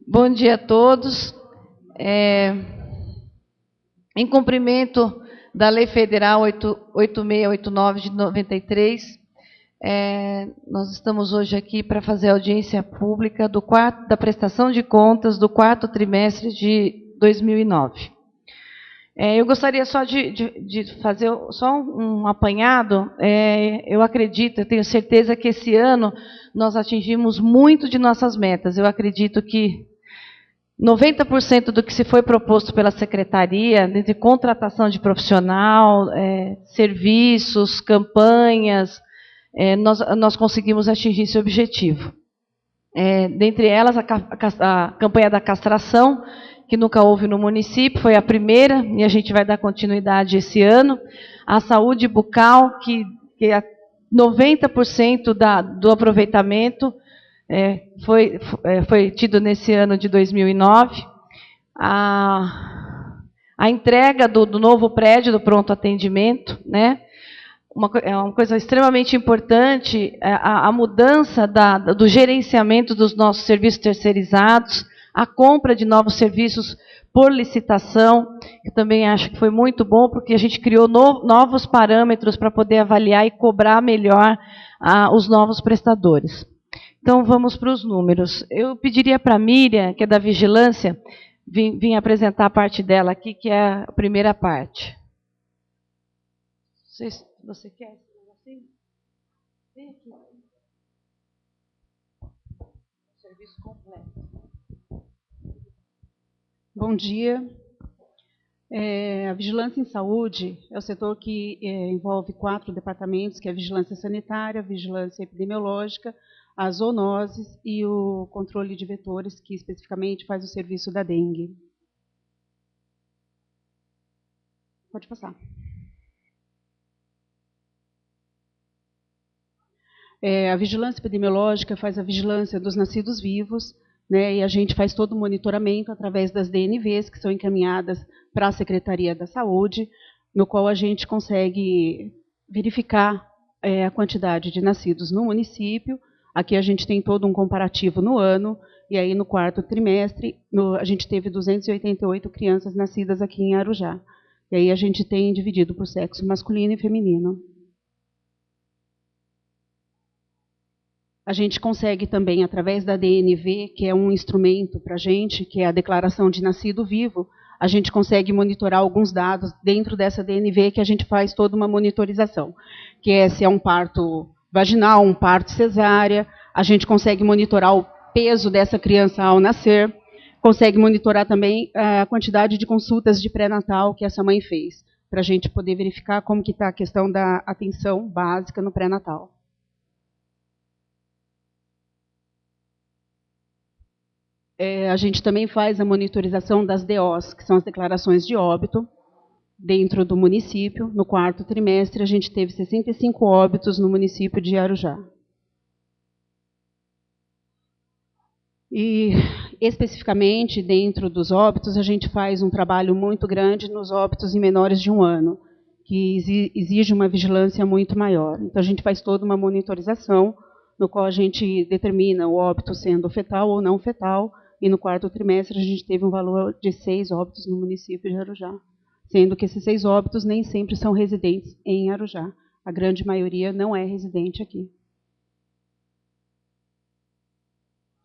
Bom dia a todos. Em cumprimento da Lei Federal 8689 de 93, nós estamos hoje aqui para fazer a audiência pública da prestação de contas do quarto trimestre de 2009. Eu gostaria só de fazer só um apanhado. Eu acredito, eu tenho certeza que esse ano nós atingimos muito de nossas metas. Eu acredito que 90% do que se foi proposto pela Secretaria, de contratação de profissional, serviços, campanhas, nós conseguimos atingir esse objetivo. Dentre elas, a campanha da castração, que nunca houve no município, foi a primeira, e a gente vai dar continuidade esse ano. A saúde bucal, que 90% do aproveitamento foi tido nesse ano de 2009. A entrega do novo prédio do pronto atendimento, né? Uma coisa extremamente importante, a mudança do gerenciamento dos nossos serviços terceirizados, a compra de novos serviços por licitação, que também acho que foi muito bom, porque a gente criou novos parâmetros para poder avaliar e cobrar melhor os novos prestadores. Então, vamos para os números. Eu pediria para a Miriam, que é da Vigilância, vir apresentar a parte dela aqui, que é a primeira parte. Você quer? Vem aqui. Serviço completo. Bom dia. A Vigilância em Saúde é o setor que envolve 4 departamentos, que é a Vigilância Sanitária, a Vigilância Epidemiológica, as zoonoses e o controle de vetores, que especificamente faz o serviço da dengue. Pode passar. A Vigilância Epidemiológica faz a vigilância dos nascidos vivos, né, e a gente faz todo o monitoramento através das DNVs, que são encaminhadas para a Secretaria da Saúde, no qual a gente consegue verificar a quantidade de nascidos no município. Aqui a gente tem todo um comparativo no ano, e aí no quarto trimestre a gente teve 288 crianças nascidas aqui em Arujá. E aí a gente tem dividido por sexo masculino e feminino. A gente consegue também, através da DNV, que é um instrumento para a gente, que é a Declaração de Nascido Vivo, a gente consegue monitorar alguns dados dentro dessa DNV, que a gente faz toda uma monitorização, que é se é um parto vaginal, um parto cesárea, a gente consegue monitorar o peso dessa criança ao nascer, consegue monitorar também a quantidade de consultas de pré-natal que essa mãe fez, para a gente poder verificar como que está a questão da atenção básica no pré-natal. A gente também faz a monitorização das DOs, que são as declarações de óbito, dentro do município. No quarto trimestre, a gente teve 65 óbitos no município de Arujá. E, especificamente, dentro dos óbitos, a gente faz um trabalho muito grande nos óbitos em menores de 1 ano, que exige uma vigilância muito maior. Então, a gente faz toda uma monitorização, no qual a gente determina o óbito sendo fetal ou não fetal, e no quarto trimestre a gente teve um valor de 6 óbitos no município de Arujá, sendo que esses 6 óbitos nem sempre são residentes em Arujá. A grande maioria não é residente aqui.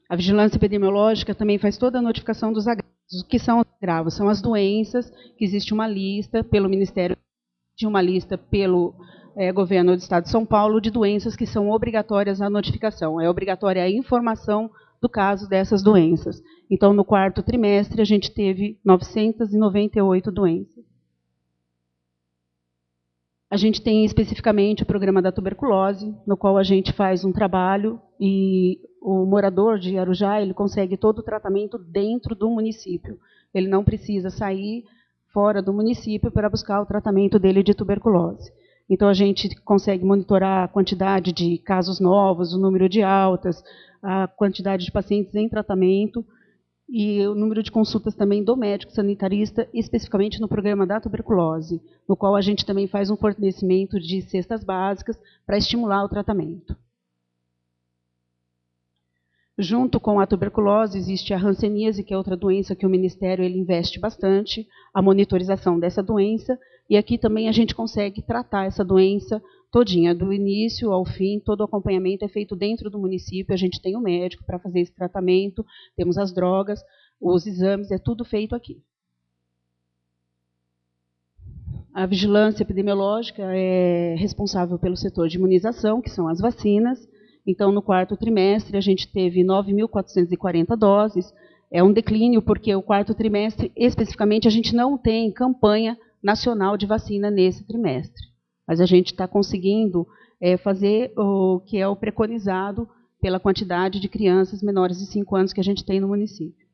A vigilância epidemiológica também faz toda a notificação dos agravos. O que são os agravos? São as doenças, que existe uma lista pelo Ministério, de uma lista pelo governo do Estado de São Paulo, de doenças que são obrigatórias à notificação. É obrigatória a informação do caso dessas doenças. Então, no quarto trimestre, a gente teve 998 doenças. A gente tem especificamente o programa da tuberculose, no qual a gente faz um trabalho e o morador de Arujá ele consegue todo o tratamento dentro do município. Ele não precisa sair fora do município para buscar o tratamento dele de tuberculose. Então, a gente consegue monitorar a quantidade de casos novos, o número de altas, a quantidade de pacientes em tratamento e o número de consultas também do médico sanitarista, especificamente no programa da tuberculose, no qual a gente também faz um fornecimento de cestas básicas para estimular o tratamento. Junto com a tuberculose, existe a hanseníase, que é outra doença que o Ministério ele investe bastante, a monitorização dessa doença, e aqui também a gente consegue tratar essa doença todinha, do início ao fim, todo o acompanhamento é feito dentro do município, a gente tem o médico para fazer esse tratamento, temos as drogas, os exames, é tudo feito aqui. A vigilância epidemiológica é responsável pelo setor de imunização, que são as vacinas. Então, no quarto trimestre, a gente teve 9.440 doses. É um declínio, porque o quarto trimestre, especificamente, a gente não tem campanha nacional de vacina nesse trimestre. Mas a gente está conseguindo fazer o que é o preconizado pela quantidade de crianças menores de 5 anos que a gente tem no município.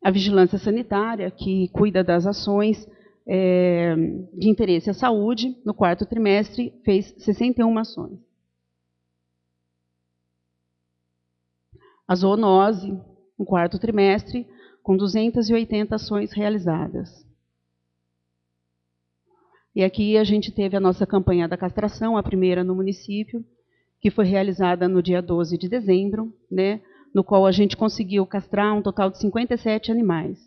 A vigilância sanitária, que cuida das ações de interesse à saúde, no quarto trimestre, fez 61 ações. A zoonose, no quarto trimestre, com 280 ações realizadas. E aqui a gente teve a nossa campanha da castração, a primeira no município, que foi realizada no dia 12 de dezembro, né, no qual a gente conseguiu castrar um total de 57 animais,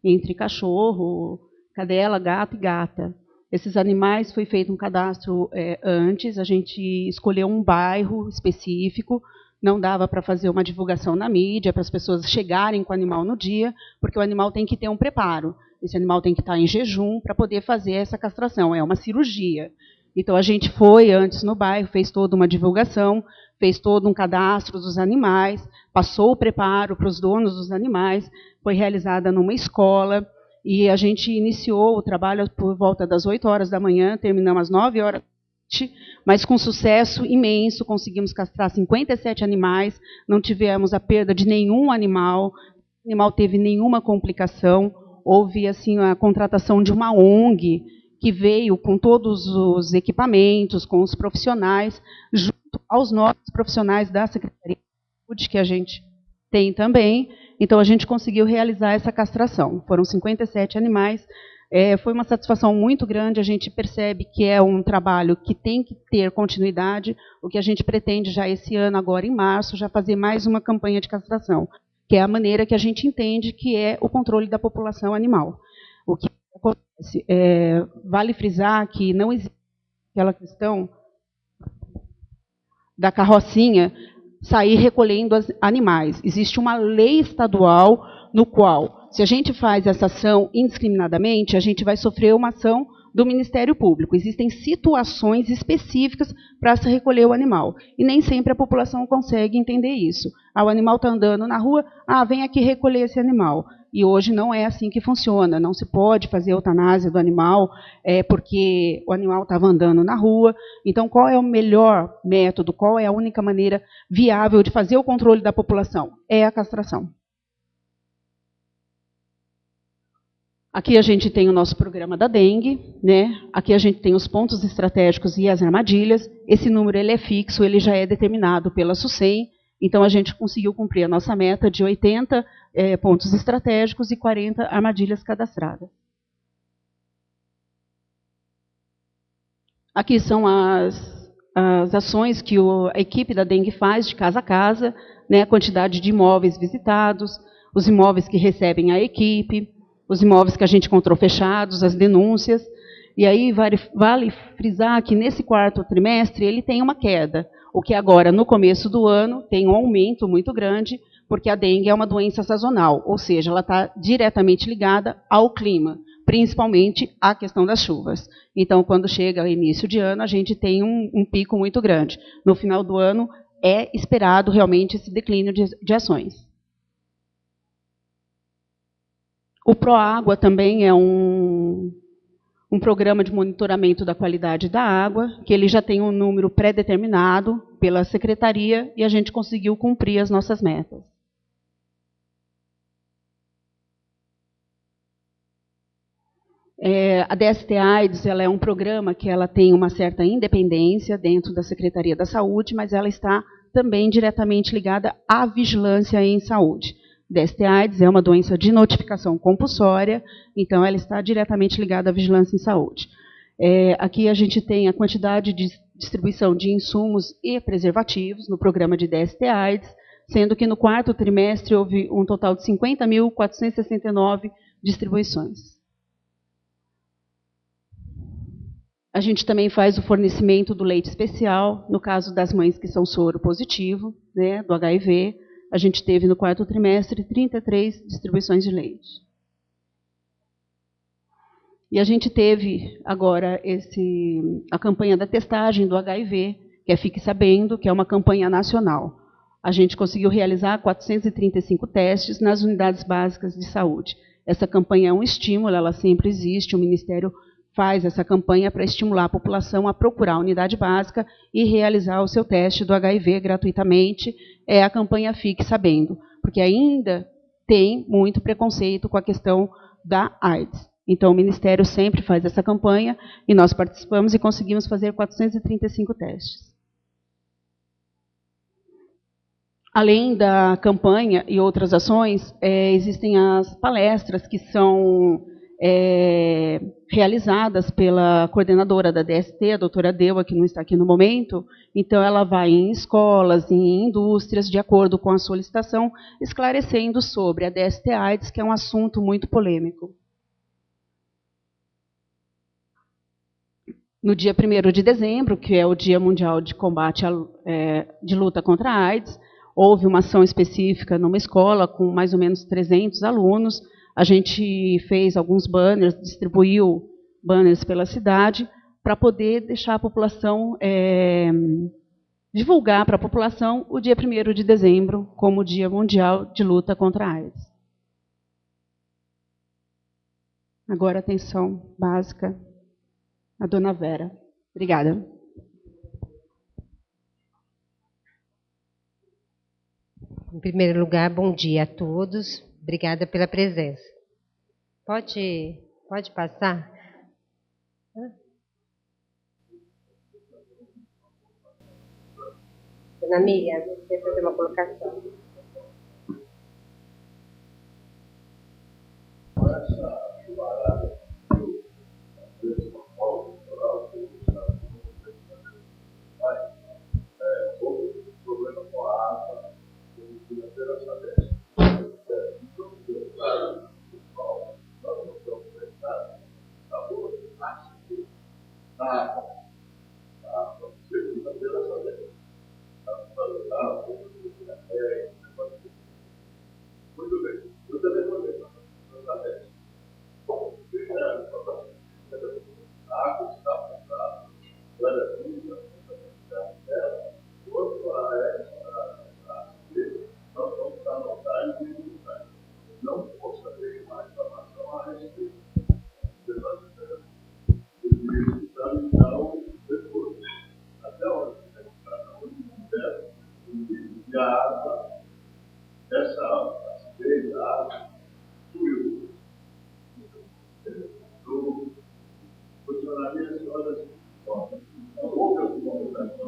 entre cachorro, cadela, gato e gata. Esses animais foi feito um cadastro antes, a gente escolheu um bairro específico, não dava para fazer uma divulgação na mídia, para as pessoas chegarem com o animal no dia, porque o animal tem que ter um preparo. Esse animal tem que estar em jejum para poder fazer essa castração, é uma cirurgia. Então, a gente foi antes no bairro, fez toda uma divulgação, fez todo um cadastro dos animais, passou o preparo para os donos dos animais, foi realizada numa escola, e a gente iniciou o trabalho por volta das 8 horas da manhã, terminamos às 9 horas da noite, mas com sucesso imenso, conseguimos castrar 57 animais, não tivemos a perda de nenhum animal, o animal teve nenhuma complicação, houve assim, a contratação de uma ONG, que veio com todos os equipamentos, com os profissionais, junto aos nossos profissionais da Secretaria de Saúde, que a gente tem também. Então, a gente conseguiu realizar essa castração. Foram 57 animais. Foi uma satisfação muito grande. A gente percebe que é um trabalho que tem que ter continuidade. O que a gente pretende já esse ano, agora em março, já fazer mais uma campanha de castração, que é a maneira que a gente entende que é o controle da população animal. O que acontece? Vale frisar que não existe aquela questão da carrocinha sair recolhendo os animais. Existe uma lei estadual no qual, se a gente faz essa ação indiscriminadamente, a gente vai sofrer uma ação do Ministério Público. Existem situações específicas para se recolher o animal. E nem sempre a população consegue entender isso. O animal está andando na rua, vem aqui recolher esse animal. E hoje não é assim que funciona. Não se pode fazer eutanásia do animal porque o animal estava andando na rua. Então, qual é o melhor método? Qual é a única maneira viável de fazer o controle da população? É a castração. Aqui a gente tem o nosso programa da dengue, né? Aqui a gente tem os pontos estratégicos e as armadilhas. Esse número ele é fixo, ele já é determinado pela SUSEM. Então, a gente conseguiu cumprir a nossa meta de 80 pontos estratégicos e 40 armadilhas cadastradas. Aqui são as ações que a equipe da dengue faz de casa a casa, né, a quantidade de imóveis visitados, os imóveis que recebem a equipe, os imóveis que a gente encontrou fechados, as denúncias. E aí vale frisar que nesse quarto trimestre ele tem uma queda, o que agora, no começo do ano, tem um aumento muito grande, porque a dengue é uma doença sazonal, ou seja, ela está diretamente ligada ao clima, principalmente à questão das chuvas. Então, quando chega o início de ano, a gente tem um pico muito grande. No final do ano, é esperado realmente esse declínio de ações. O Proágua também é um programa de monitoramento da qualidade da água, que ele já tem um número pré-determinado pela Secretaria e a gente conseguiu cumprir as nossas metas. A DST-AIDS ela é um programa que ela tem uma certa independência dentro da Secretaria da Saúde, mas ela está também diretamente ligada à vigilância em saúde. DST-AIDS é uma doença de notificação compulsória, então ela está diretamente ligada à vigilância em saúde. Aqui a gente tem a quantidade de distribuição de insumos e preservativos no programa de DST-AIDS, sendo que no quarto trimestre houve um total de 50.469 distribuições. A gente também faz o fornecimento do leite especial, no caso das mães que são soro positivo, né, do HIV. A gente teve no quarto trimestre 33 distribuições de leite. E a gente teve agora a campanha da testagem do HIV, que é Fique Sabendo, que é uma campanha nacional. A gente conseguiu realizar 435 testes nas unidades básicas de saúde. Essa campanha é um estímulo, ela sempre existe, o Ministério faz essa campanha para estimular a população a procurar a unidade básica e realizar o seu teste do HIV gratuitamente. É a campanha Fique Sabendo, porque ainda tem muito preconceito com a questão da AIDS. Então, o Ministério sempre faz essa campanha e nós participamos e conseguimos fazer 435 testes. Além da campanha e outras ações, existem as palestras que são realizadas pela coordenadora da DST, a doutora Deua, que não está aqui no momento. Então, ela vai em escolas, em indústrias, de acordo com a solicitação, esclarecendo sobre a DST-AIDS, que é um assunto muito polêmico. No dia 1º de dezembro, que é o Dia Mundial de Combate de Luta contra a AIDS, houve uma ação específica numa escola com mais ou menos 300 alunos. A gente fez alguns banners, distribuiu banners pela cidade, para poder deixar a população, divulgar para a população o dia 1º de dezembro como o Dia Mundial de Luta contra a AIDS. Agora, atenção básica. A dona Vera. Obrigada. Em primeiro lugar, bom dia a todos. Obrigada pela presença. Pode passar? Dona Miriam, você quer fazer uma colocação? Muito bem. Eu também vou ler. A água está afundada, maravilha, quanto a essa nós vamos anotar e divulgar. Não posso saber mais informação a respeito. Então, depois, até onde cada um quiser, e a água, essa acidez, a água, subiu. Do funcionamento das senhoras, não houve alguma mudança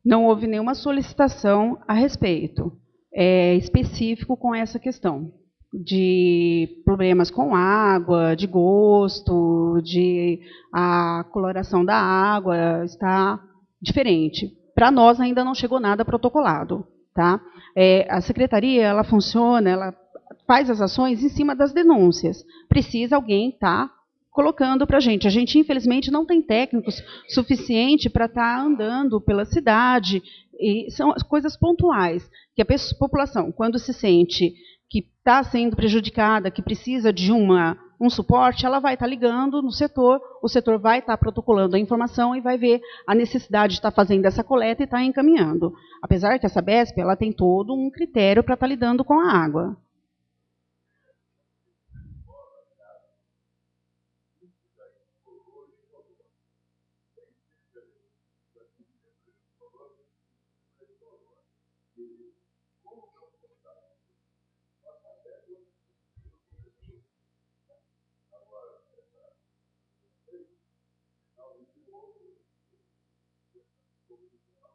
Não houve nenhuma solicitação a respeito, específico com essa questão de problemas com água, de gosto, de a coloração da água está diferente. Para nós ainda não chegou nada protocolado, tá? A secretaria ela funciona, ela faz as ações em cima das denúncias. Precisa alguém estar colocando para a gente. A gente, infelizmente, não tem técnicos suficiente para estar andando pela cidade. E são coisas pontuais, que a população, quando se sente que está sendo prejudicada, que precisa de um suporte, ela vai estar ligando no setor, o setor vai estar protocolando a informação e vai ver a necessidade de estar fazendo essa coleta e estar encaminhando. Apesar que essa BESP ela tem todo um critério para estar lidando com a água.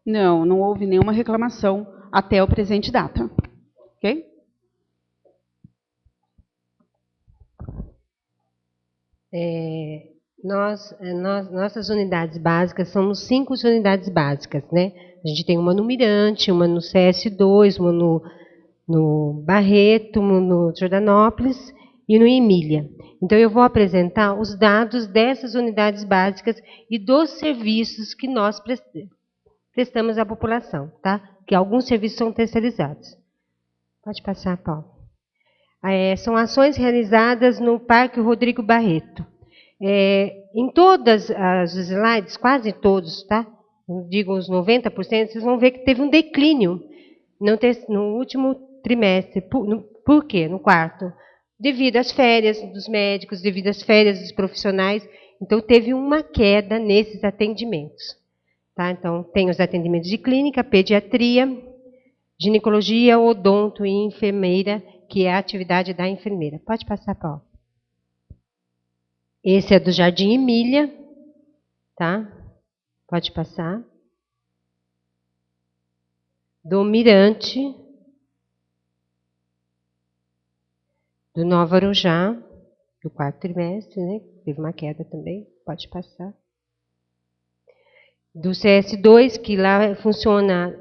Não, não houve nenhuma reclamação até o presente data. Ok? Nossas unidades básicas, somos 5 unidades básicas, né? A gente tem uma no Mirante, uma no CS2, uma no Barreto, uma no Jordanópolis e no Emília. Então, eu vou apresentar os dados dessas unidades básicas e dos serviços que nós prestamos à população, tá? Que alguns serviços são terceirizados. Pode passar, Paulo. São ações realizadas no Parque Rodrigo Barreto. Em todas as slides, quase todos, tá? Digo os 90%, vocês vão ver que teve um declínio no último trimestre. Por quê? No quarto. Devido às férias dos médicos, devido às férias dos profissionais. Então, teve uma queda nesses atendimentos. Tá? Então, tem os atendimentos de clínica, pediatria, ginecologia, odonto e enfermeira, que é a atividade da enfermeira. Pode passar, Paulo. Esse é do Jardim Emília, tá? Pode passar. Do Mirante, do Nova Arujá, do quarto trimestre, né? Teve uma queda também, pode passar. Do CS2, que lá funciona,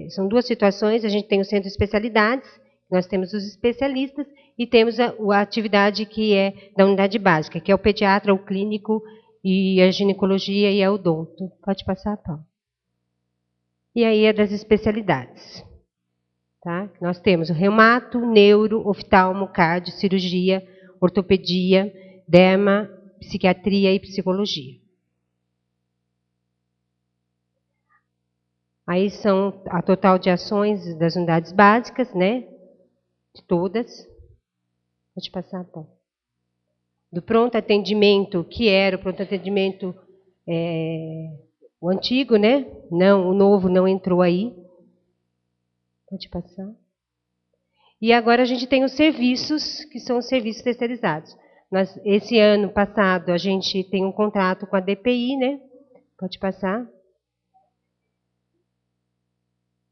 são 2 situações, a gente tem o centro de especialidades, nós temos os especialistas, e temos a atividade que é da unidade básica, que é o pediatra, o clínico, e a ginecologia e a odonto. Pode passar, Paulo. E aí é das especialidades. Tá? Nós temos o reumato, neuro, oftalmo, cardio, cirurgia, ortopedia, derma, psiquiatria e psicologia. Aí são a total de ações das unidades básicas, né? De todas. Pode passar, Paulo. Do pronto atendimento, que era o pronto atendimento o antigo, né? Não, o novo não entrou aí. Pode passar. E agora a gente tem os serviços, que são os serviços terceirizados. Esse ano passado, a gente tem um contrato com a DPI, né? Pode passar.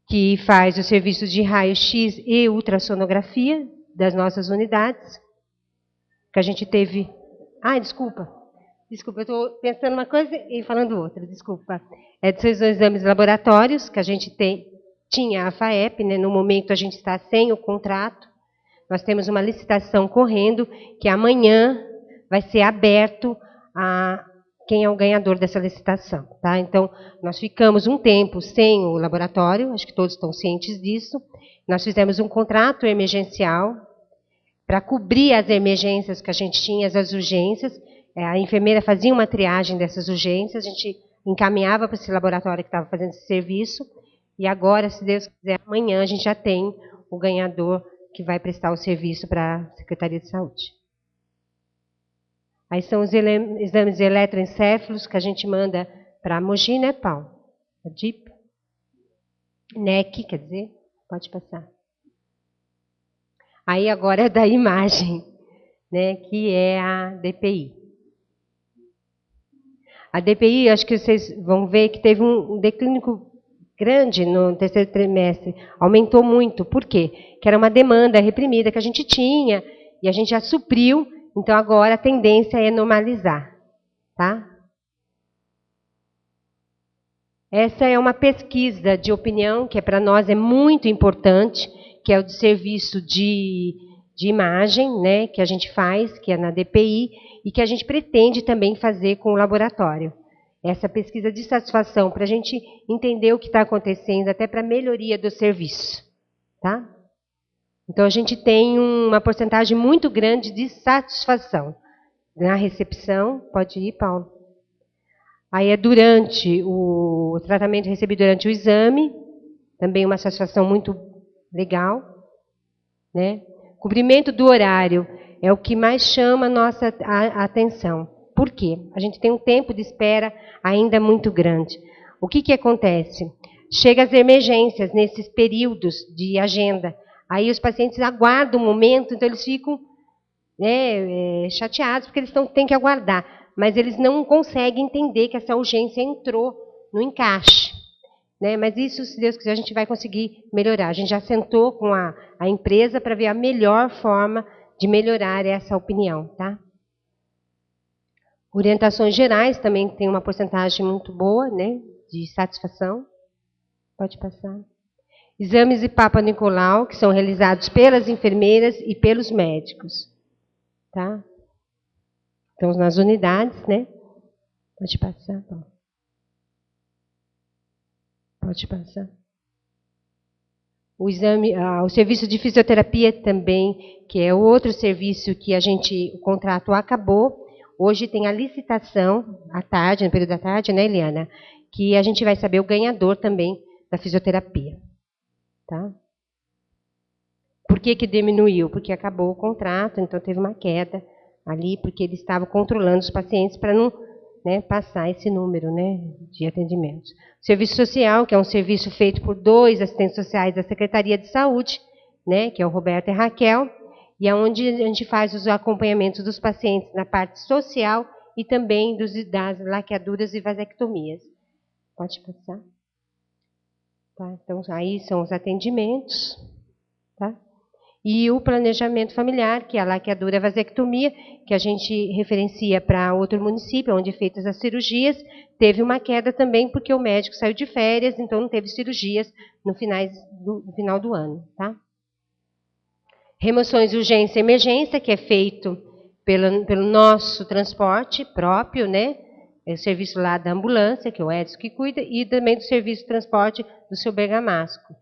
Que faz os serviços de raio-x e ultrassonografia das nossas unidades. Que a gente teve... desculpa. Desculpa, eu estou pensando uma coisa e falando outra, desculpa. Dos exames laboratórios, que a gente tinha a FAEP, né? No momento a gente está sem o contrato. Nós temos uma licitação correndo, que amanhã vai ser aberto a quem é o ganhador dessa licitação. Tá? Então, nós ficamos um tempo sem o laboratório, acho que todos estão cientes disso. Nós fizemos um contrato emergencial para cobrir as emergências que a gente tinha, as urgências. A enfermeira fazia uma triagem dessas urgências, a gente encaminhava para esse laboratório que estava fazendo esse serviço. E agora, se Deus quiser, amanhã a gente já tem o ganhador que vai prestar o serviço para a Secretaria de Saúde. Aí são os exames eletroencéfalos que a gente manda para a Mogi, né, Paulo? A DIP. NEC, quer dizer, pode passar. Aí agora é da imagem, né, que é a DPI. A DPI, acho que vocês vão ver que teve um declínio grande no terceiro trimestre, aumentou muito. Por quê? Que era uma demanda reprimida que a gente tinha e a gente já supriu, então agora a tendência é normalizar. Tá? Essa é uma pesquisa de opinião que para nós é muito importante, que é o de serviço de imagem, né, que a gente faz, que é na DPI, e que a gente pretende também fazer com o laboratório. Essa pesquisa de satisfação, para a gente entender o que está acontecendo, até para a melhoria do serviço. Tá? Então, a gente tem uma porcentagem muito grande de satisfação. Na recepção, pode ir, Paulo. Aí é durante o tratamento recebido durante o exame, também uma satisfação muito legal. Né? Cumprimento do horário é o que mais chama a nossa atenção. Por quê? A gente tem um tempo de espera ainda muito grande. O que acontece? Chega as emergências nesses períodos de agenda. Aí os pacientes aguardam um momento, então eles ficam chateados, porque eles têm que aguardar. Mas eles não conseguem entender que essa urgência entrou no encaixe. Né? Mas isso, se Deus quiser, a gente vai conseguir melhorar. A gente já sentou com a empresa para ver a melhor forma de melhorar essa opinião. Tá? Orientações gerais também tem uma porcentagem muito boa, né, de satisfação. Pode passar. Exames de Papa Nicolau, que são realizados pelas enfermeiras e pelos médicos. Tá? Então, nas unidades, né? Pode passar. Pode passar. O serviço de fisioterapia também, que é outro serviço que o contrato acabou. Hoje tem a licitação, à tarde, no período da tarde, né, Eliana? Que a gente vai saber o ganhador também da fisioterapia. Tá? Por que diminuiu? Porque acabou o contrato, então teve uma queda ali, porque eles estavam controlando os pacientes para não, né, passar esse número, né, de atendimentos. O serviço social, que é um serviço feito por 2 assistentes sociais da Secretaria de Saúde, né, que é o Roberto e a Raquel, e é onde a gente faz os acompanhamentos dos pacientes na parte social e também das laqueaduras e vasectomias. Pode passar. Tá? Então, aí são os atendimentos. Tá? E o planejamento familiar, que é a laqueadura e a vasectomia, que a gente referencia para outro município, onde feitas as cirurgias, teve uma queda também, porque o médico saiu de férias, então não teve cirurgias no final do ano. Tá? Remoções de urgência e emergência, que é feito pelo nosso transporte próprio, né? É o serviço lá da ambulância, que é o Edson que cuida, e também do serviço de transporte do seu Bergamasco,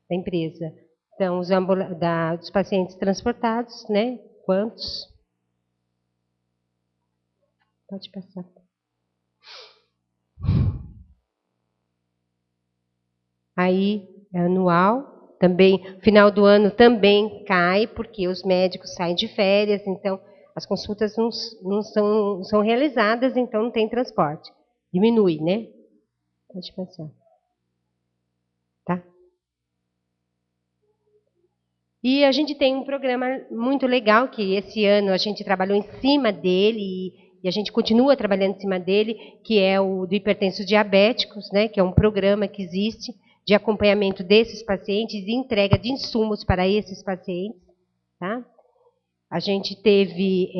da empresa. Então, dos pacientes transportados, né? Quantos? Pode passar. Aí, é anual, também, final do ano também cai, porque os médicos saem de férias, então as consultas não são realizadas, então não tem transporte. Diminui, né? Pode passar. Tá? E a gente tem um programa muito legal, que esse ano a gente trabalhou em cima dele, e a gente continua trabalhando em cima dele, que é o do hipertensos diabéticos, né? Que é um programa que existe de acompanhamento desses pacientes e entrega de insumos para esses pacientes. Tá? A gente teve,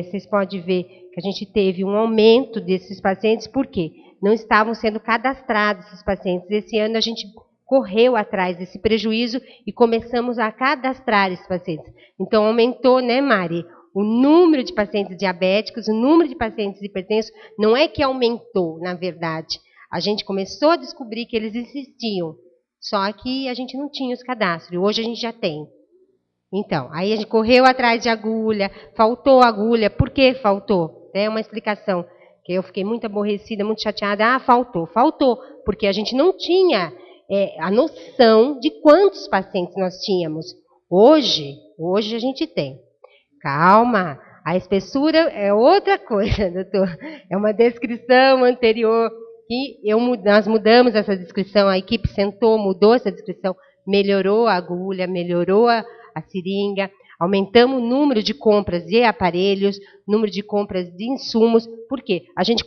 vocês podem ver que a gente teve um aumento desses pacientes, por quê? Não estavam sendo cadastrados esses pacientes. Esse ano a gente correu atrás desse prejuízo e começamos a cadastrar esses pacientes. Então aumentou, né, Mari? O número de pacientes diabéticos, o número de pacientes hipertensos, não é que aumentou, na verdade. A gente começou a descobrir que eles existiam, só que a gente não tinha os cadastros, hoje a gente já tem. Então, aí a gente correu atrás de agulha, faltou agulha. Por que faltou? É uma explicação, que eu fiquei muito aborrecida, muito chateada. Faltou. Faltou, porque a gente não tinha a noção de quantos pacientes nós tínhamos. Hoje a gente tem. Calma, a espessura é outra coisa, doutor. É uma descrição anterior, que nós mudamos essa descrição, a equipe sentou, mudou essa descrição, melhorou a agulha, melhorou a seringa, aumentamos o número de compras de aparelhos, número de compras de insumos. Por quê? A gente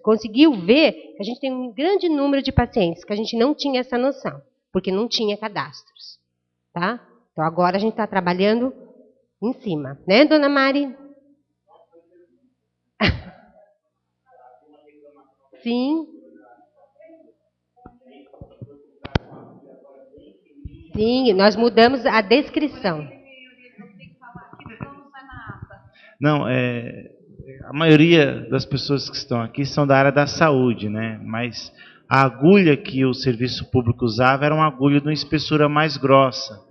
conseguiu ver que a gente tem um grande número de pacientes que a gente não tinha essa noção, porque não tinha cadastros. Tá? Então, agora a gente está trabalhando em cima. Né, dona Mari? Sim. Sim, nós mudamos a descrição. Não, a maioria das pessoas que estão aqui são da área da saúde, né? Mas a agulha que o serviço público usava era uma agulha de uma espessura mais grossa.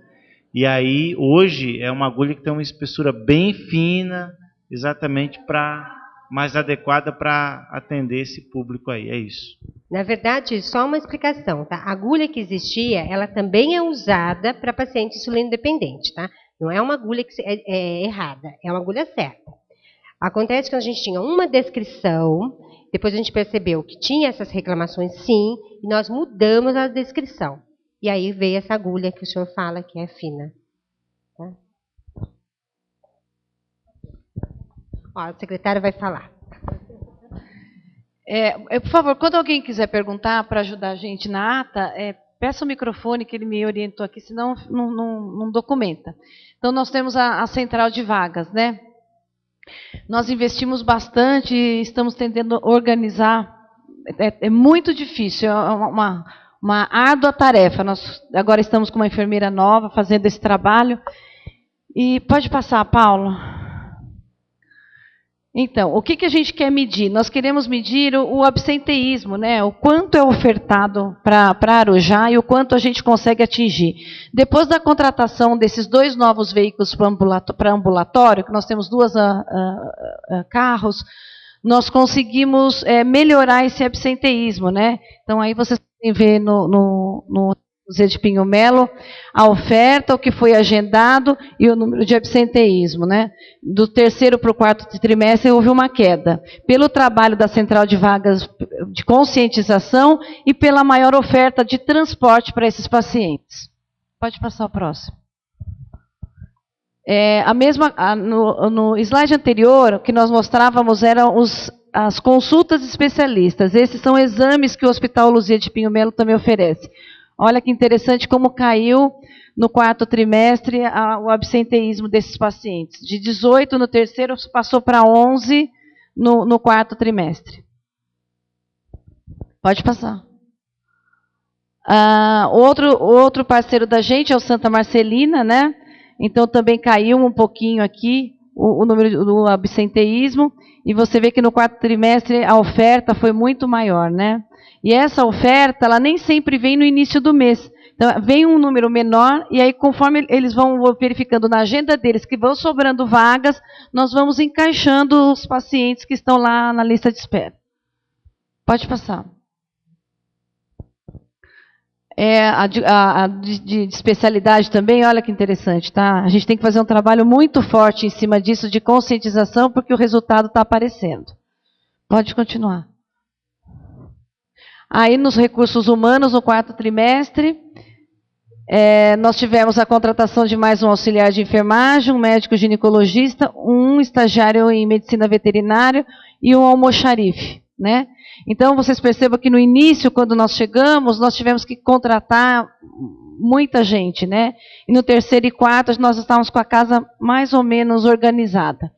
E aí, hoje, é uma agulha que tem uma espessura bem fina, exatamente mais adequada para atender esse público aí. É isso. Na verdade, só uma explicação, tá? A agulha que existia, ela também é usada para paciente insulino dependente, tá? Não é uma agulha que é errada, é uma agulha certa. Acontece que a gente tinha uma descrição, depois a gente percebeu que tinha essas reclamações sim, e nós mudamos a descrição. E aí veio essa agulha que o senhor fala que é fina. Tá? Ó, a secretária vai falar. Por favor, quando alguém quiser perguntar para ajudar a gente na ata, peça o microfone que ele me orientou aqui, senão não documenta. Então, nós temos a central de vagas, né? Nós investimos bastante e estamos tentando organizar. É muito difícil, é uma árdua tarefa. Nós agora estamos com uma enfermeira nova fazendo esse trabalho. E pode passar, Paulo. Então, o que a gente quer medir? Nós queremos medir o absenteísmo, né? O quanto é ofertado para Arujá e o quanto a gente consegue atingir. Depois da contratação desses 2 novos veículos para ambulatório, que nós temos 2 carros, nós conseguimos melhorar esse absenteísmo, né? Então, aí vocês podem ver no Zé de Pinho Melo a oferta, o que foi agendado e o número de absenteísmo, né? Do 3º para o 4º trimestre houve uma queda. Pelo trabalho da Central de Vagas de conscientização e pela maior oferta de transporte para esses pacientes. Pode passar o próximo. No slide anterior, o que nós mostrávamos eram as consultas especialistas. Esses são exames que o Hospital Luzia de Pinho Melo também oferece. Olha que interessante como caiu no 4º trimestre o absenteísmo desses pacientes. De 18 no 3º, passou para 11 no 4º trimestre. Pode passar. Outro parceiro da gente é o Santa Marcelina, né? Então também caiu um pouquinho aqui o número do absenteísmo. E você vê que no 4º trimestre a oferta foi muito maior, né? E essa oferta, ela nem sempre vem no início do mês. Então, vem um número menor, e aí, conforme eles vão verificando na agenda deles que vão sobrando vagas, nós vamos encaixando os pacientes que estão lá na lista de espera. Pode passar. De especialidade também, olha que interessante, tá? A gente tem que fazer um trabalho muito forte em cima disso, de conscientização, porque o resultado está aparecendo. Pode continuar. Aí, nos recursos humanos, no 4º trimestre, nós tivemos a contratação de mais um auxiliar de enfermagem, um médico ginecologista, um estagiário em medicina veterinária e um almoxarife, né? Então, vocês percebam que no início, quando nós chegamos, nós tivemos que contratar muita gente, né? E no 3º e 4º, nós estávamos com a casa mais ou menos organizada.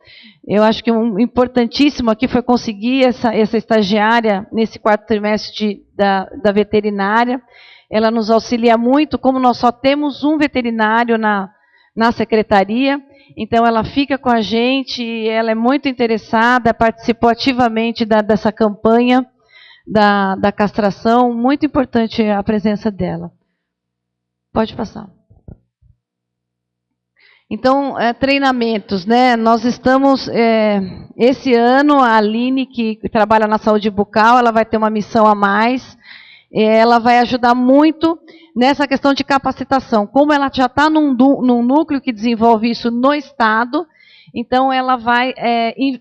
Eu acho que importantíssimo aqui foi conseguir essa estagiária nesse 4º trimestre da veterinária. Ela nos auxilia muito, como nós só temos um veterinário na secretaria, então ela fica com a gente, ela é muito interessada, participou ativamente dessa campanha da castração, muito importante a presença dela. Pode passar. Então, treinamentos, né? Nós estamos, esse ano, a Aline, que trabalha na saúde bucal, ela vai ter uma missão a mais, ela vai ajudar muito nessa questão de capacitação. Como ela já está num núcleo que desenvolve isso no Estado, então ela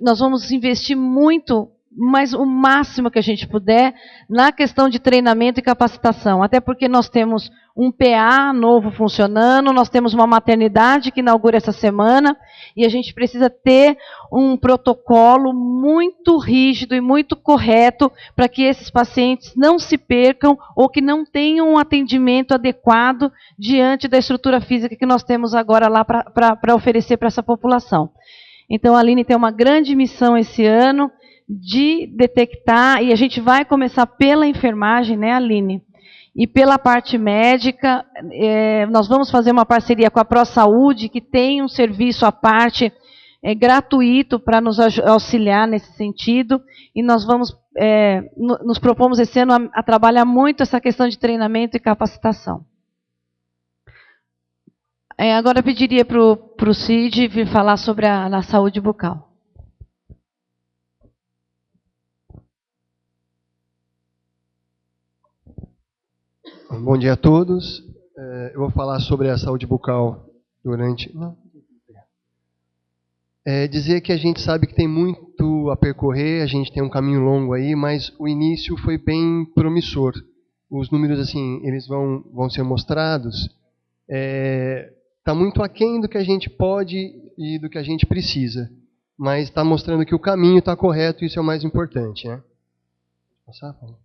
nós vamos investir muito, mas o máximo que a gente puder, na questão de treinamento e capacitação. Até porque nós temos um PA novo funcionando, nós temos uma maternidade que inaugura essa semana, e a gente precisa ter um protocolo muito rígido e muito correto para que esses pacientes não se percam ou que não tenham um atendimento adequado diante da estrutura física que nós temos agora lá para oferecer para essa população. Então, a Aline tem uma grande missão esse ano, de detectar, e a gente vai começar pela enfermagem, né, Aline? E pela parte médica, nós vamos fazer uma parceria com a ProSaúde, que tem um serviço à parte gratuito para nos auxiliar nesse sentido, e nós vamos, nos propomos esse ano a trabalhar muito essa questão de treinamento e capacitação. Agora eu pediria para o Cid vir falar sobre a saúde bucal. Bom dia a todos. Eu vou falar sobre a saúde bucal durante... dizer que a gente sabe que tem muito a percorrer, a gente tem um caminho longo aí, mas o início foi bem promissor. Os números, assim, eles vão ser mostrados. Está muito aquém do que a gente pode e do que a gente precisa, mas está mostrando que o caminho está correto, e isso é o mais importante, né? Passar, Paulo?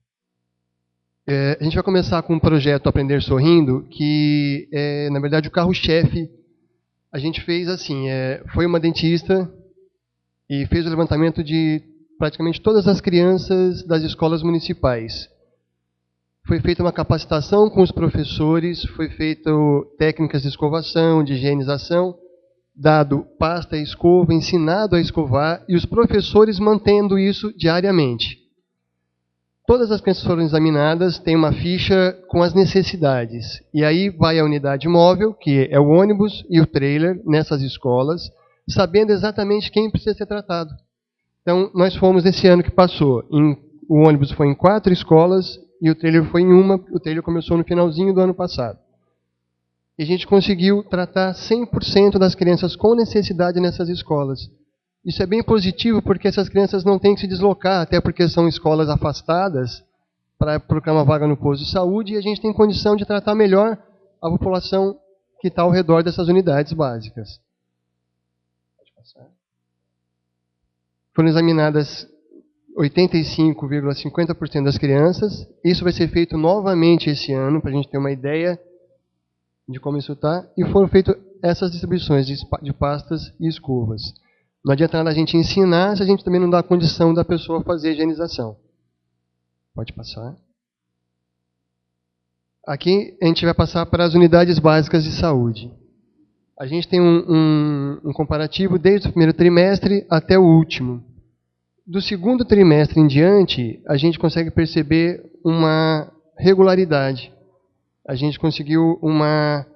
A gente vai começar com um projeto Aprender Sorrindo, que é, na verdade, o carro-chefe. A gente fez assim, foi uma dentista e fez o levantamento de praticamente todas as crianças das escolas municipais. Foi feita uma capacitação com os professores, foi feita técnicas de escovação, de higienização, dado pasta e escova, ensinado a escovar, e os professores mantendo isso diariamente. Todas as crianças foram examinadas, tem uma ficha com as necessidades. E aí vai a unidade móvel, que é o ônibus e o trailer, nessas escolas, sabendo exatamente quem precisa ser tratado. Então, nós fomos esse ano que passou. O ônibus foi em 4 escolas e o trailer foi em uma. O trailer começou no finalzinho do ano passado. E a gente conseguiu tratar 100% das crianças com necessidade nessas escolas. Isso é bem positivo porque essas crianças não têm que se deslocar, até porque são escolas afastadas, para procurar uma vaga no posto de saúde, e a gente tem condição de tratar melhor a população que está ao redor dessas unidades básicas. Pode passar. Foram examinadas 85,50% das crianças. Isso vai ser feito novamente esse ano, para a gente ter uma ideia de como isso está. E foram feitas essas distribuições de pastas e escovas. Não adianta nada a gente ensinar se a gente também não dá a condição da pessoa fazer a higienização. Pode passar. Aqui a gente vai passar para as unidades básicas de saúde. A gente tem um comparativo desde o primeiro trimestre até o último. Do segundo trimestre em diante, a gente consegue perceber uma regularidade. A gente conseguiu uma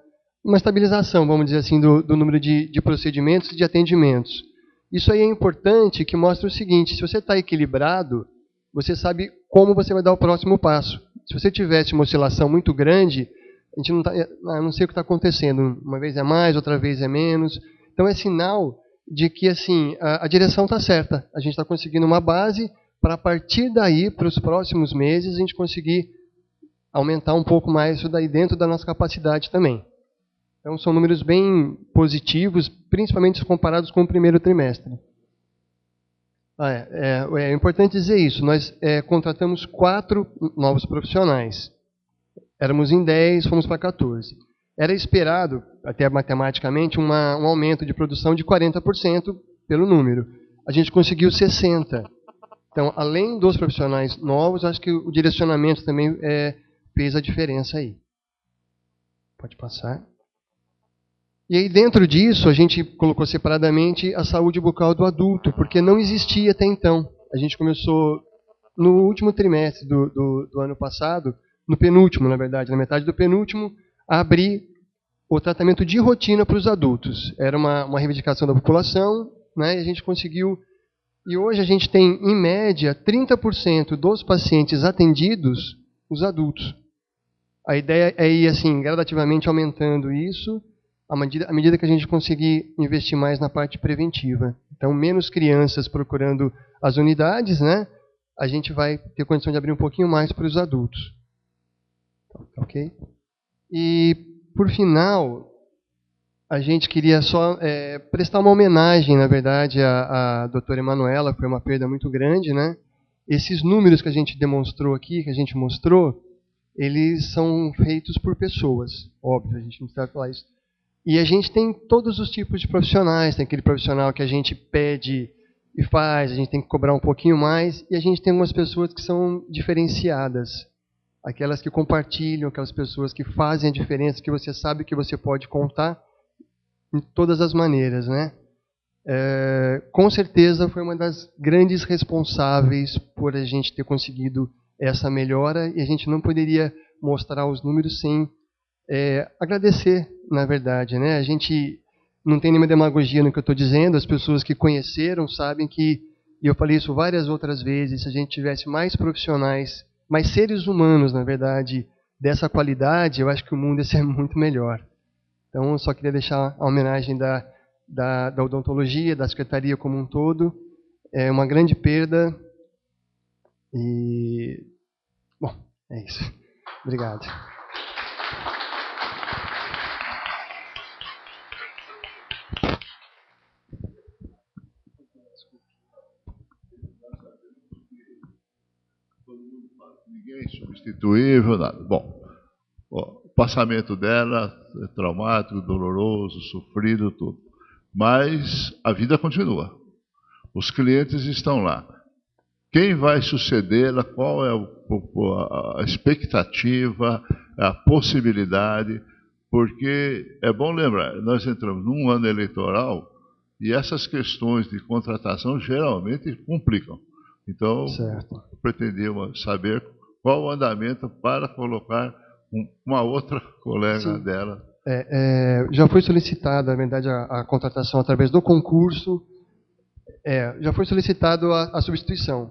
estabilização, vamos dizer assim, do número de procedimentos e de atendimentos. Isso aí é importante, que mostra o seguinte: se você está equilibrado, você sabe como você vai dar o próximo passo. Se você tivesse uma oscilação muito grande, a gente não sei o que está acontecendo. Uma vez é mais, outra vez é menos. Então é sinal de que assim, a direção está certa. A gente está conseguindo uma base para, a partir daí, para os próximos meses, a gente conseguir aumentar um pouco mais isso daí dentro da nossa capacidade também. Então, são números bem positivos, principalmente comparados com o primeiro trimestre. É importante dizer isso. Nós contratamos 4 novos profissionais. Éramos em 10, fomos para 14. Era esperado, até matematicamente, um aumento de produção de 40% pelo número. A gente conseguiu 60%. Então, além dos profissionais novos, acho que o direcionamento também fez a diferença aí. Pode passar. E aí, dentro disso, a gente colocou separadamente a saúde bucal do adulto, porque não existia até então. A gente começou no último trimestre do ano passado, no penúltimo, na verdade, na metade do penúltimo, a abrir o tratamento de rotina para os adultos. Era uma reivindicação da população, né, e a gente conseguiu. E hoje a gente tem, em média, 30% dos pacientes atendidos, os adultos. A ideia é ir, assim, gradativamente aumentando isso, à medida que a gente conseguir investir mais na parte preventiva. Então, menos crianças procurando as unidades, né? A gente vai ter condição de abrir um pouquinho mais para os adultos. Ok? E, por final, a gente queria só prestar uma homenagem, na verdade, à doutora Emanuela. Foi uma perda muito grande, né? Esses números que a gente demonstrou aqui, que a gente mostrou, eles são feitos por pessoas. Óbvio, a gente não precisa falar isso. E a gente tem todos os tipos de profissionais. Tem aquele profissional que a gente pede e faz, a gente tem que cobrar um pouquinho mais, e a gente tem algumas pessoas que são diferenciadas. Aquelas que compartilham, aquelas pessoas que fazem a diferença, que você sabe que você pode contar de todas as maneiras, né? Com certeza foi uma das grandes responsáveis por a gente ter conseguido essa melhora, e a gente não poderia mostrar os números sem agradecer, na verdade, né? A gente não tem nenhuma demagogia no que eu estou dizendo, as pessoas que conheceram sabem que, e eu falei isso várias outras vezes, se a gente tivesse mais profissionais, mais seres humanos, na verdade, dessa qualidade, eu acho que o mundo ia ser muito melhor. Então, eu só queria deixar a homenagem da odontologia, da secretaria como um todo. É uma grande perda. E, bom, é isso. Obrigado. Ninguém substituível, nada. Bom, o passamento dela é traumático, doloroso, sofrido, tudo. Mas a vida continua. Os clientes estão lá. Quem vai sucedê-la, qual é a expectativa, a possibilidade, porque é bom lembrar, nós entramos num ano eleitoral e essas questões de contratação geralmente complicam. Então, pretendíamos saber qual o andamento para colocar uma outra colega dela. Já foi solicitada, na verdade, a contratação através do concurso. Já foi solicitado a substituição.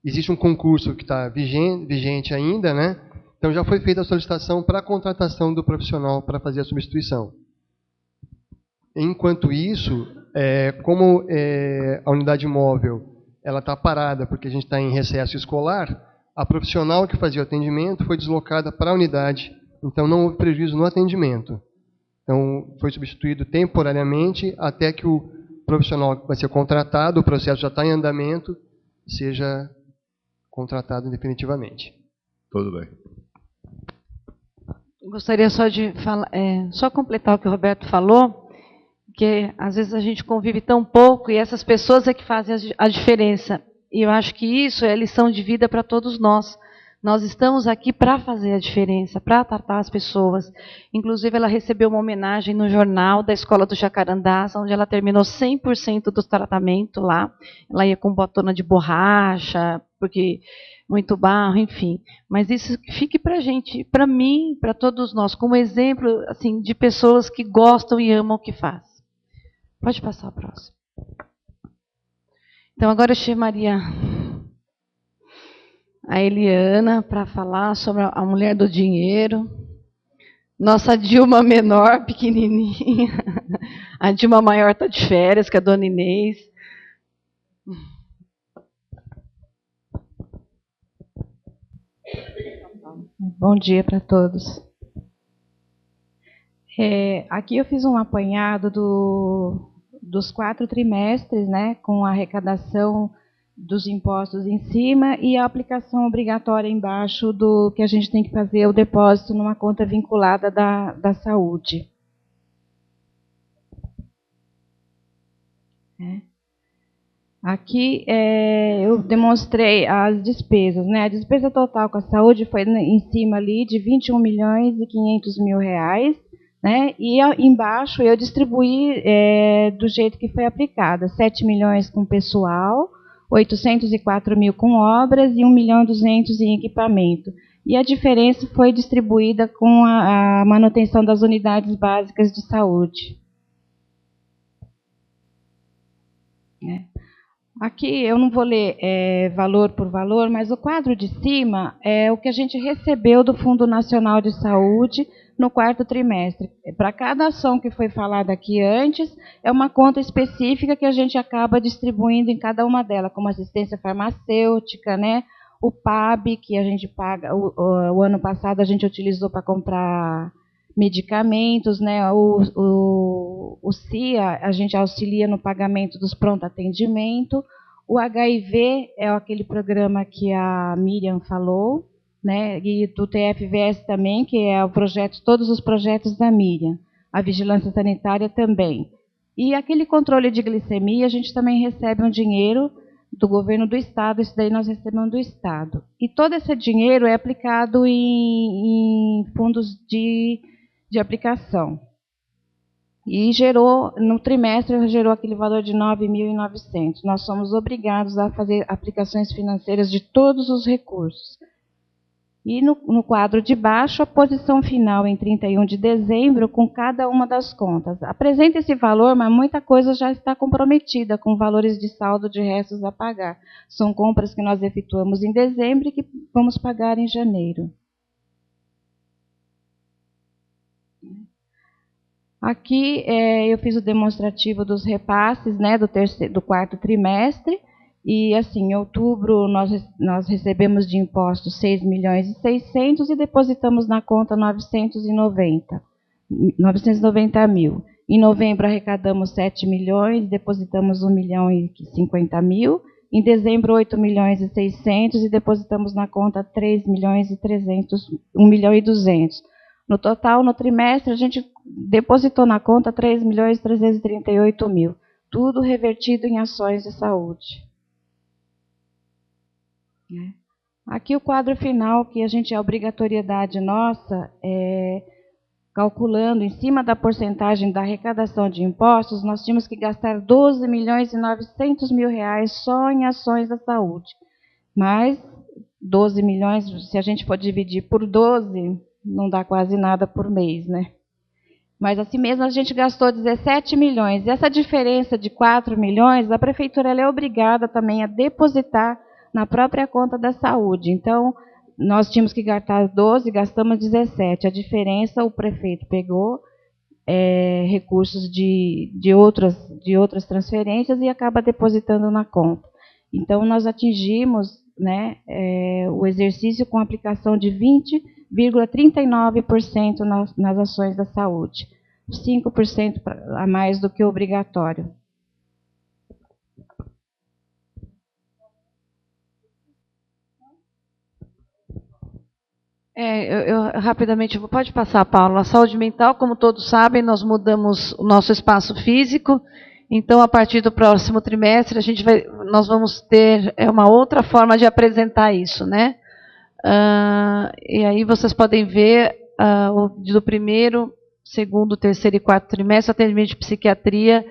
Existe um concurso que está vigente ainda, né? Então já foi feita a solicitação para a contratação do profissional para fazer a substituição. Enquanto isso, como a unidade móvel ela está parada porque a gente está em recesso escolar, a profissional que fazia o atendimento foi deslocada para a unidade, então não houve prejuízo no atendimento. Então foi substituído temporariamente até que o profissional que vai ser contratado, o processo já está em andamento, seja contratado definitivamente. Tudo bem. Gostaria só de falar, só completar o que o Roberto falou, que às vezes a gente convive tão pouco e essas pessoas é que fazem a diferença. E eu acho que isso é lição de vida para todos nós. Nós estamos aqui para fazer a diferença, para tratar as pessoas. Inclusive, ela recebeu uma homenagem no jornal da Escola do Jacarandás, onde ela terminou 100% do tratamento lá. Ela ia com botona de borracha, porque muito barro, enfim. Mas isso fique para a gente, para mim, para todos nós, como exemplo assim, de pessoas que gostam e amam o que faz. Pode passar a próxima. Então, agora eu chamaria a Eliana para falar sobre a mulher do dinheiro. Nossa Dilma menor, pequenininha. A Dilma maior está de férias, que é a dona Inês. Bom dia para todos. Aqui eu fiz um apanhado dos 4 trimestres, né, com a arrecadação dos impostos em cima e a aplicação obrigatória embaixo do que a gente tem que fazer o depósito numa conta vinculada da saúde. Aqui eu demonstrei as despesas, né? A despesa total com a saúde foi em cima ali de 21.500.000 reais, né? E embaixo eu distribuí do jeito que foi aplicada, 7 milhões com pessoal, 804.000 com obras e 1.200.000 em equipamento. E a diferença foi distribuída com a manutenção das unidades básicas de saúde. Aqui eu não vou ler valor por valor, mas o quadro de cima é o que a gente recebeu do Fundo Nacional de Saúde no 4º trimestre. Para cada ação que foi falada aqui antes, é uma conta específica que a gente acaba distribuindo em cada uma delas, como assistência farmacêutica, né? O PAB, que a gente paga, o ano passado a gente utilizou para comprar medicamentos, né? O CIA, a gente auxilia no pagamento dos pronto atendimento. O HIV é aquele programa que a Miriam falou, né? E do TFVS também, que é o projeto, todos os projetos da Miriam. A vigilância sanitária também. E aquele controle de glicemia, a gente também recebe um dinheiro do governo do Estado, isso daí nós recebemos do Estado. E todo esse dinheiro é aplicado em fundos de aplicação. E gerou, no trimestre, gerou aquele valor de 9.900. Nós somos obrigados a fazer aplicações financeiras de todos os recursos. E no quadro de baixo, a posição final em 31 de dezembro, com cada uma das contas. Apresenta esse valor, mas muita coisa já está comprometida, com valores de saldo de restos a pagar. São compras que nós efetuamos em dezembro e que vamos pagar em janeiro. Aqui eu fiz o demonstrativo dos repasses, né, do 4º trimestre. E, assim, em outubro, nós recebemos de impostos 6.600.000 e depositamos na conta 990.000. Em novembro, arrecadamos 7 milhões, depositamos 1.050.000. Em dezembro, 8.600.000 e depositamos na conta 1.200.000. No total, no trimestre, a gente depositou na conta 3.338.000. tudo revertido em ações de saúde. Aqui o quadro final, que a obrigatoriedade nossa, calculando em cima da porcentagem da arrecadação de impostos, nós tínhamos que gastar 12.900.000 reais só em ações da saúde. Mas 12 milhões, se a gente for dividir por 12, não dá quase nada por mês, né? Mas assim mesmo a gente gastou 17 milhões. E essa diferença de 4 milhões, a prefeitura ela é obrigada também a depositar na própria conta da saúde. Então, nós tínhamos que gastar 12, gastamos 17. A diferença o prefeito pegou recursos de outras transferências e acaba depositando na conta. Então, nós atingimos, né, o exercício com aplicação de 20,39% nas ações da saúde. 5% a mais do que o obrigatório. Rapidamente, pode passar, Paulo. A saúde mental, como todos sabem, nós mudamos o nosso espaço físico. Então, a partir do próximo trimestre, nós vamos ter uma outra forma de apresentar isso, né? E aí vocês podem ver do primeiro, segundo, terceiro e quarto trimestre, atendimento de psiquiatria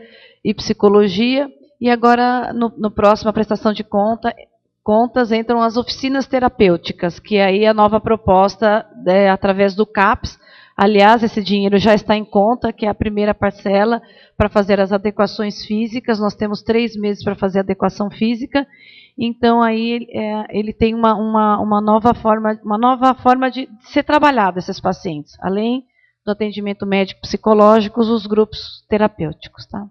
e psicologia. E agora, no próximo, a prestação de contas, entram as oficinas terapêuticas, que aí é a nova proposta através do CAPS. Aliás, esse dinheiro já está em conta, que é a primeira parcela para fazer as adequações físicas. Nós temos 3 meses para fazer a adequação física. Então, aí ele tem uma nova forma de ser trabalhado esses pacientes, além do atendimento médico psicológico, os grupos terapêuticos. Tá?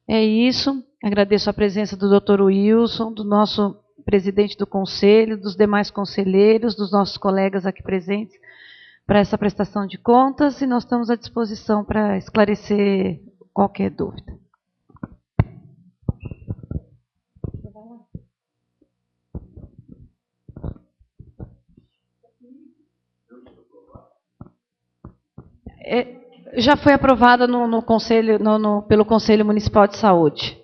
É isso. Agradeço a presença do Dr. Wilson, do nosso presidente do conselho, dos demais conselheiros, dos nossos colegas aqui presentes, para essa prestação de contas, e nós estamos à disposição para esclarecer qualquer dúvida. Já foi aprovada no conselho, pelo Conselho Municipal de Saúde.